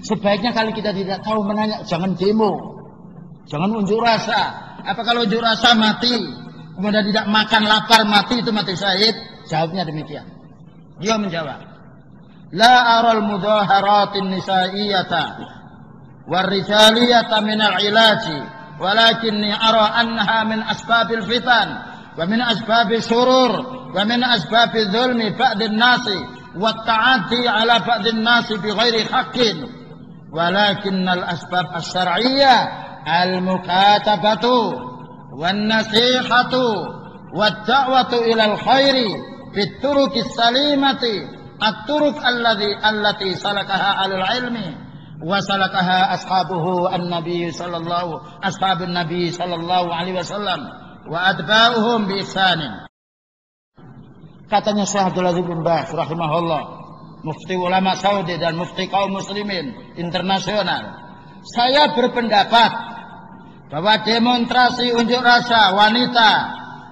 Sebaiknya kalau kita tidak tahu menanya, jangan demo, jangan unjuk rasa. Apa kalau unjuk rasa mati, kemudian tidak makan lapar mati, itu mati syahid? Jawabnya demikian. Dia menjawab, la aral mudaharatin nisaiyata warrijaliyata minal ilaji, walakinni ara annaha min asbabil fitan wa min asbabil surur wa min asbabil dhulmi ba'din nasi wa ta'addi ala ba'din nasi bi ghairi haqqin, walakinnal asbab as-syar'iyyah al-mukatabatu wan nasihatu wad da'watu ilal khairi bit turuqis salimati at-turuq allati salakaha alul ilmi wa salakaha ashabun nabi sallallahu alaihi wasallam wa atba'uhum bi ihsanin. Katanya Syekh Abdul Aziz bin Baz rahimahullah, mufti ulama Saudi dan mufti kaum muslimin internasional, saya berpendapat bahwa demonstrasi unjuk rasa wanita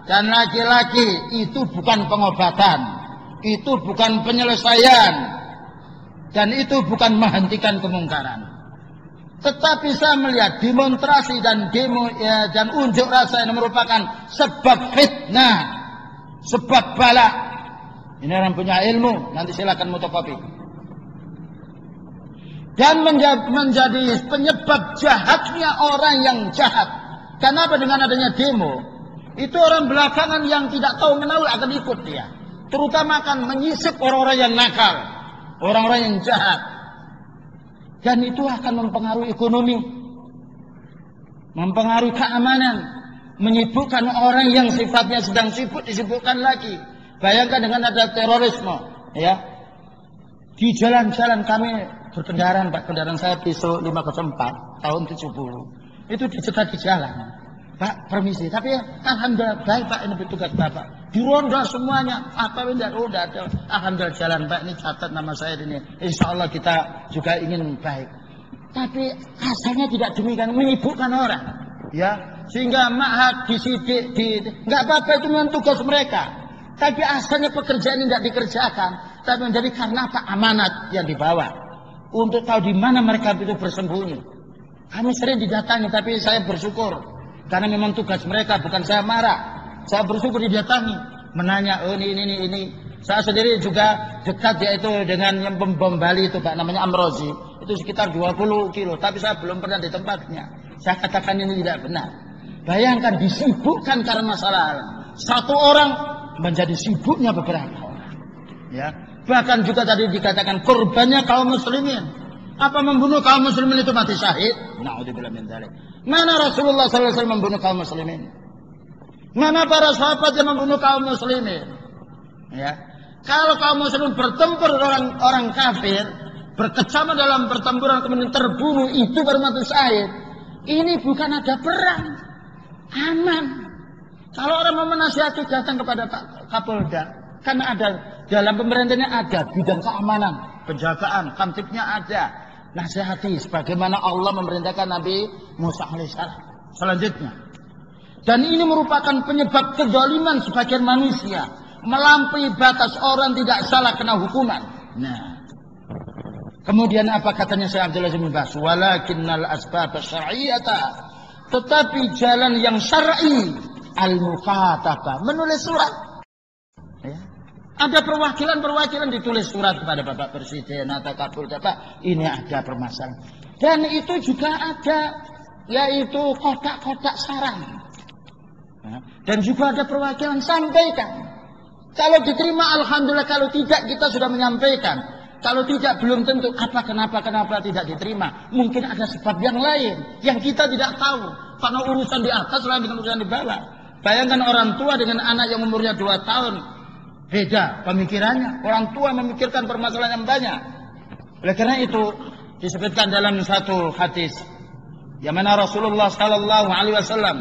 dan laki-laki itu bukan pengobatan, itu bukan penyelesaian, dan itu bukan menghentikan kemungkaran. Tetapi saya melihat demonstrasi dan demo dan unjuk rasa ini merupakan sebab fitnah, sebab bala. Ini orang punya ilmu, nanti silakan fotokopi. Dan menjadi penyebab jahatnya orang yang jahat. Kenapa? Dengan adanya demo, itu orang belakangan yang tidak tahu menahu akan ikut dia. Terutama akan menyisip orang-orang yang nakal, orang-orang yang jahat. Dan itu akan mempengaruhi ekonomi, mempengaruhi keamanan, menyibukkan orang yang sifatnya sedang sibuk disibukkan lagi. Bayangkan dengan ada terorisme, ya. Di jalan-jalan kami berkendaraan, Pak, kendaraan saya Peugeot 504 tahun 70. Itu dicegat di jalan. Pak, permisi, tapi ya, alhamdulillah baik Pak, ini petugas Bapak. Di ronda semuanya, apa tidak ada. Alhamdulillah jalan Pak, ini catat nama saya ini. Insya Allah kita juga ingin baik. Tapi asalnya tidak demikian, menyibukkan orang, ya. Sehingga ma'had disidik, nggak apa-apa, itu memang tugas mereka. Tapi asalnya pekerjaan ini tidak dikerjakan, tapi menjadi karena apa? Amanat yang dibawa untuk tahu di mana mereka itu bersembunyi. Kami sering didatangi, tapi saya bersyukur karena memang tugas mereka, bukan saya marah. Saya bersyukur didatangi, menanya, oh ini. Saya sendiri juga dekat yaitu dengan yang pembom Bali itu Pak, namanya Amrozi. Itu sekitar 20 kilo, tapi saya belum pernah di tempatnya. Saya katakan ini tidak benar. Bayangkan disibukkan karena masalah. Satu orang menjadi sibuknya beberapa orang, ya. Bahkan juga tadi dikatakan korbannya kaum muslimin. Apa membunuh kaum muslimin itu mati syahid? Na'udzubillah min dzalik. Mana Rasulullah sallallahu alaihi wasallam membunuh kaum muslimin? Mana para sahabat yang membunuh kaum muslimin? Ya. Kalau kaum muslimin bertempur orang kafir, berkecamuk dalam pertempuran kemudian terbunuh, itu baru mati syahid. Ini bukan ada perang, aman. Kalau orang mau menasihati datang kepada Pak Kapolda, karena ada dalam pemerintahnya ada bidang keamanan, penjagaan, kamtipnya ada. Nasihati sebagaimana Allah memerintahkan Nabi Musa alaihissalam. Selanjutnya, dan ini merupakan penyebab kezaliman sebagian manusia, melampaui batas, orang tidak salah kena hukuman. Nah, kemudian apa katanya Syekh Abdul Aziz bin Baz? Walakinnal asbab syar'iyyata, tetapi jalan yang syar'i, al-mukatabah, menulis surat, ya. Ada perwakilan ditulis surat kepada Bapak Presiden atau Kapolda, Pak, ini ada permasalahan. Dan itu juga ada yaitu kotak-kotak saran, ya. Dan juga ada perwakilan sampaikan. Kalau diterima alhamdulillah, kalau tidak kita sudah menyampaikan. Kalau tidak belum tentu. Kenapa tidak diterima? Mungkin ada sebab yang lain yang kita tidak tahu. Karena urusan di atas lain dengan urusan di bawah. Bayangkan orang tua dengan anak yang umurnya 2 tahun. Beda pemikirannya. Orang tua memikirkan permasalahan yang banyak. Oleh karena itu disebutkan dalam satu hadis yang mana Rasulullah sallallahu alaihi wasallam,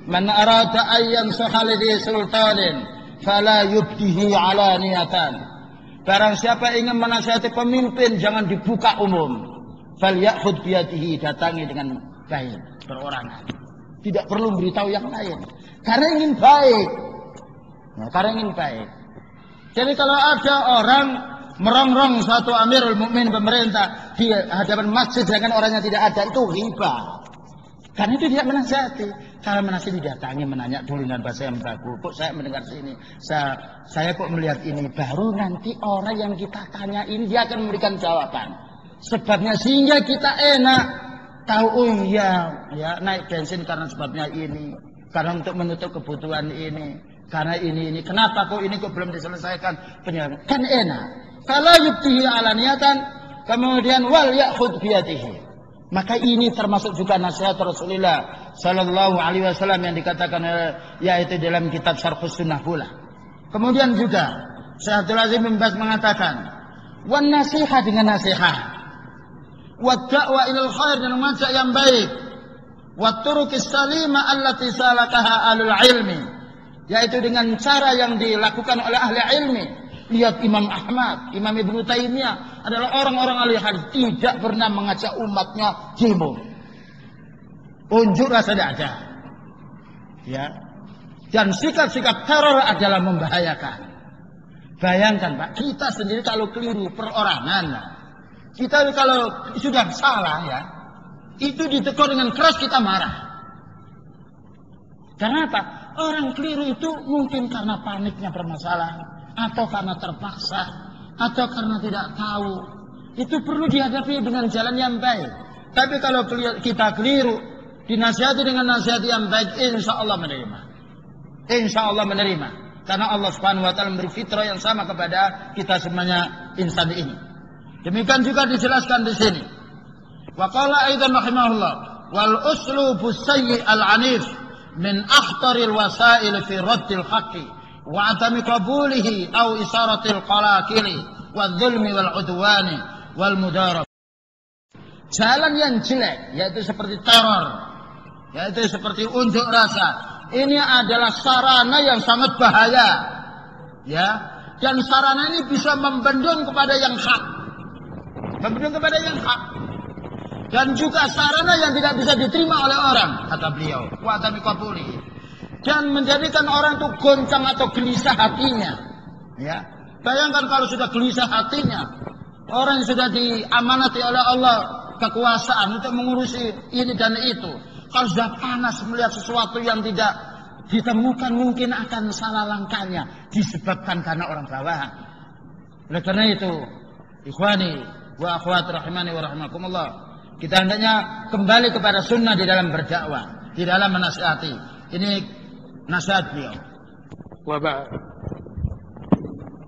"Man arada ayyan sahalidi sultanin fala yubdihi alaniyatan." Barang siapa ingin menasihati pemimpin jangan dibuka umum. Falyakhudh biyadihi, datangi dengan baik, perorangan. Tidak perlu beritahu yang lain. Karena ingin baik. Nah, karena ingin baik. Jadi kalau ada orang merongrong suatu Amirul Mukminin pemerintah di hadapan masjid dengan orang yang tidak ada, itu ghibah. Karena itu tidak menasihati. Kalau menasihati didatangi menanya dulu dengan bahasa yang bagus. Kok saya mendengar sini, saya kok melihat ini. Baru nanti orang yang kita tanya ini dia akan memberikan jawaban. Sebabnya sehingga kita enak tahu, oh iya ya naik bensin karena sebabnya ini, karena untuk menutup kebutuhan ini, karena ini. Kenapa kok ini kok belum diselesaikan? Kan enak. Kalau yubtihi alaniyatan, kemudian wal ya'khud biyadihi. Maka ini termasuk juga nasihat Rasulullah Sallallahu Alaihi Wasallam yang dikatakan yaitu dalam kitab Syarhus Sunnah pula. Kemudian juga Syekh Abdul Aziz bin Baz mengatakan, wan nasihat dengan nasihat, wad da'wa ilal khair dengan mengajak yang baik, wat turuqis salimah allati salakaha alul ilmi, yaitu dengan cara yang dilakukan oleh ahli ilmi. Lihat Imam Ahmad, Imam Ibnu Taimiyah adalah orang-orang ahli hadis, tidak pernah mengajak umatnya demo. Unjuk rasa tidak ada. Ya. Dan sikap-sikap teror adalah membahayakan. Bayangkan Pak, kita sendiri kalau keliru perorangan, kita kalau sudah salah ya, itu ditegur dengan keras kita marah. Karena apa? Orang keliru itu mungkin karena paniknya bermasalah, atau karena terpaksa, atau karena tidak tahu. Itu perlu dihadapi dengan jalan yang baik. Tapi kalau kita keliru, dinasihati dengan nasihat yang baik, insya Allah menerima. Insya Allah menerima. Karena Allah Subhanahu Wa Taala memberi fitrah yang sama kepada kita semuanya insan ini. Demikian juga dijelaskan di sini. Wa qala aidan rahimahullah, wal uslubu sayyi al-anif min akhtaril wasail fi raddil haqqi wa atami qabulihi aw isaratil qalaqili wadzulmi wal udwani wal mudarab. Jalan yang jelek yaitu seperti teror, yaitu seperti unjuk rasa. Ini adalah sarana yang sangat bahaya. Ya, dan sarana ini bisa membendung kepada yang hak. Membendung kepada yang hak. Dan juga sarana yang tidak bisa diterima oleh orang, kata beliau. Wa atami qabulihi. Dan menjadikan orang itu goncang atau gelisah hatinya. Ya, bayangkan kalau sudah gelisah hatinya, orang yang sudah diamanati oleh Allah kekuasaan untuk mengurusi ini dan itu, kalau sudah panas melihat sesuatu yang tidak ditemukan, mungkin akan salah langkahnya disebabkan karena orang bawahan. Oleh karena itu, ikhwani wa akhwat rahimani wa rahimakumullah, kita hendaknya kembali kepada sunnah di dalam berdakwah, di dalam menasihati. Ini nasihat beliau. Wa ba'd.